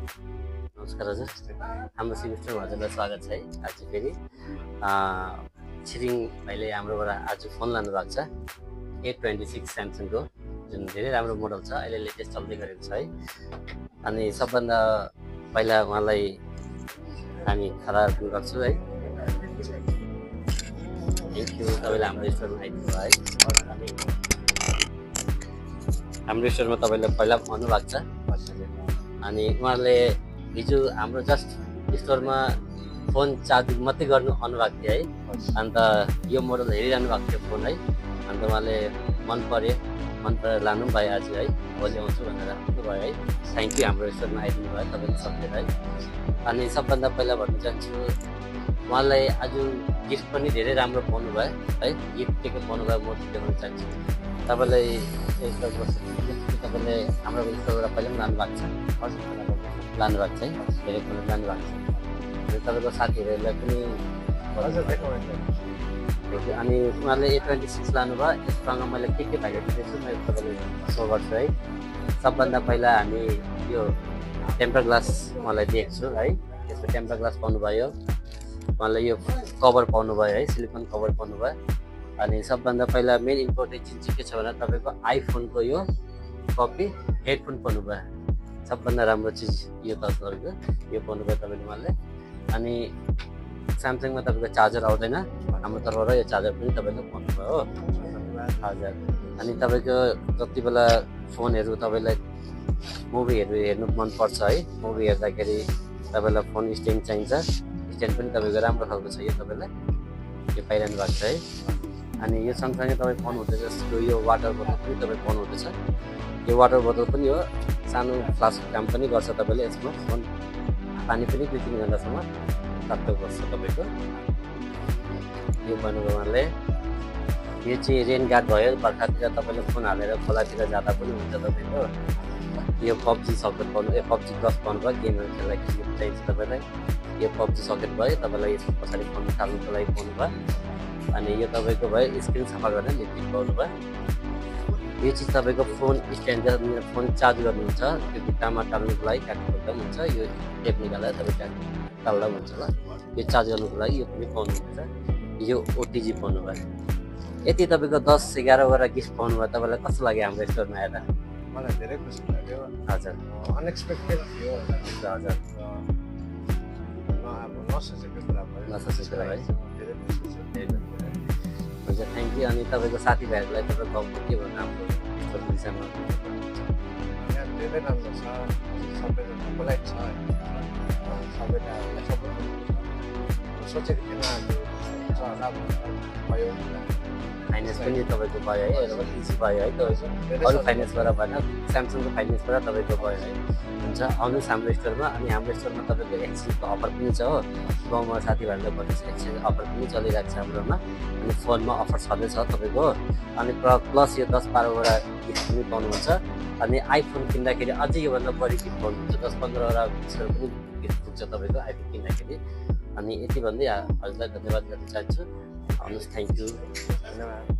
नमस्कार हजुर, हाम्रो सिमिस्टरमा हजुरलाई स्वागत छ है। आज फेरि छिरिङ भाइले हाम्रोबाट आज फोन लानु भएको छ A26 स्यामसङको, जुन धेरै राम्रो मोडल छ, अहिले लेटेस्ट चल्दै गरेको छ है। अनि सबभन्दा पहिला उहाँलाई हामी खरा अर्पण गर्छु है। थ्याङ्क यू, तपाईँले हाम्रो स्टोरमा आइदिनु भयो है। अनि हाम्रो स्टोरमा तपाईँले पहिला भन्नु भएको छ। अनि उहाँले हिजो हाम्रो जस्ट स्टोरमा फोन चार्ज मात्रै गर्नु आउनुभएको थियो है। अन्त यो मोडल हेरिरहनु भएको थियो फोन है। अन्त उहाँले मन परेर लानु भयो आज है। भोलि आउँछु भनेर भन्नुभयो है। थ्याङ्क यू, हाम्रो स्टोरमा आइदिनु भयो तपाईँले सम्झेर है। अनि सबभन्दा पहिला भन्न चाहन्छु, उहाँलाई आज गिफ्ट पनि धेरै राम्रो पाउनु भयो है। गिफ्ट के पाउनु भयो म देखाउन चाहन्छु तपाईँलाई। तपाईँले हाम्रो स्टोरबाट पहिला पनि लानु भएको छ, लानु भएको छ है, धेरै कुरो लानु भएको छ। अनि तपाईँको साथीहरूलाई पनि अनि उहाँले A26 लानुभयो। यससँग मैले के भाइरल दिँदैछु म तपाईँले सो गर्छु है। सबभन्दा पहिला हामी यो टेम्पर ग्लास उहाँलाई दिएको छु है। यसको टेम्पर ग्लास पाउनुभयो, उहाँले यो कभर पाउनुभयो है, सिलिकन कभर पाउनुभयो। अनि सबभन्दा पहिला मेन इम्पोर्टेन्ट चिज चाहिँ के छ भने तपाईँको आइफोनको यो कपी हेडफोन पाउनुभयो। सबभन्दा राम्रो चिज यो तपाईँको यो पाउनुभयो तपाईँले उहाँले। अनि स्यामसङमा तपाईँको चार्जर आउँदैन, हाम्रो तर्फबाट यो चार्जर पनि तपाईँले पाउनुभयो हो। हजुर, अनि तपाईँको जति बेला फोनहरू तपाईँलाई मुभीहरू हेर्नु मनपर्छ है, मुभी हेर्दाखेरि तपाईँलाई फोन स्ट्यान्ड चाहिन्छ, स्ट्यान्ड पनि तपाईँको राम्रो खालको छ यो तपाईँलाई यो पाइरहनु भएको छ है। अनि यो सँगसँगै तपाईँ पाउनुहुँदैछ यो वाटर बोतल पनि तपाईँ पाउनुहुँदैछ। यो वाटर बोतल पनि हो, सानो फ्लास्क काम पनि गर्छ तपाईँले। यसमा फोन पानी पनि 2-3 घन्टासम्म तातो गर्छ तपाईँको। यो भन्नुभयो उहाँले। यो चाहिँ रेन गार्ड भयो, बर्खातिर तपाईँले फोन हालेर खोलातिर जाँदा पनि हुन्छ तपाईँको। यो PUBG सकेट पाउनु, PUBG प्लस पाउनुभयो, गेमहरू खेल्दाखेरि चाहिन्छ तपाईँलाई। यो PUBG सकेट भयो तपाईँलाई, यसको पछाडि फोन टाल्नुको लागि पाउनुभयो। अनि यो तपाईँको भयो स्क्रिन सफा गर्ने लिक्विड पाउनुभयो। यो चिज तपाईँको फोन स्ट्यान्ड फोन चार्ज गर्नुहुन्छ, त्यो भित्तामा टाल्नुको लागि काट्नुपर्दा पनि हुन्छ। यो टेप निकालेर तपाईँ टाल्दा हुन्छ ल। यो चार्ज गर्नुको लागि यो पनि पाउनुहुन्छ। यो OTG पाउनुभयो। यति तपाईँको 10-11वटा गिफ्ट पाउनुभयो। तपाईँलाई कस्तो लाग्यो हाम्रो स्टोरमा आएर? मलाई धेरै खुसी लाग्यो। हजुर, अनएक्सपेक्टेड थियो। हजुर, नसोचेको कुरा भयो, नसोचेको कुरा है। धेरै खुसी छु। हुन्छ, थ्याङ्क यू। अनि तपाईँको साथीभाइहरूलाई तपाईँ गाउँको के भन्नु हाम्रो स्टोरको विषयमा? यहाँ धेरै राम्रो छ, सबैजना पोलाइट छ, सबैलाई सपोर्ट सोचेको थिएन भयो। फाइनेन्स पनि तपाईँको भयो है, इजी भयो है तपाईँको। अरू फाइनेन्सबाट भएन, स्यामसङको फाइनेन्सबाट तपाईँको भयो है। हुन्छ, आउनुहोस् हाम्रो स्टोरमा। अनि हाम्रो स्टोरमा तपाईँको एक्सचेन्जको अफर पनि छ हो। गाउँमा साथीभाइहरूलाई भन्नुहोस्, एक्सचेन्ज अफर पनि चलिरहेको छ हाम्रोमा। अनि फोनमा अफर छँदैछ तपाईँको। अनि प्लस यो 10-12वटा गिफ्ट पनि पाउनुहुन्छ। अनि आइफोन किन्दाखेरि अझै योभन्दा बढी गिफ्ट पाउनुहुन्छ, 10-15वटा गिफ्टहरू पनि गिफ्ट पुग्छ तपाईँको आइफोन किन्दाखेरि। अनि यति भन्दै हजुरलाई धन्यवाद गर्न चाहन्छु। आउनुहोस्, थ्याङ्क यू, धन्यवाद।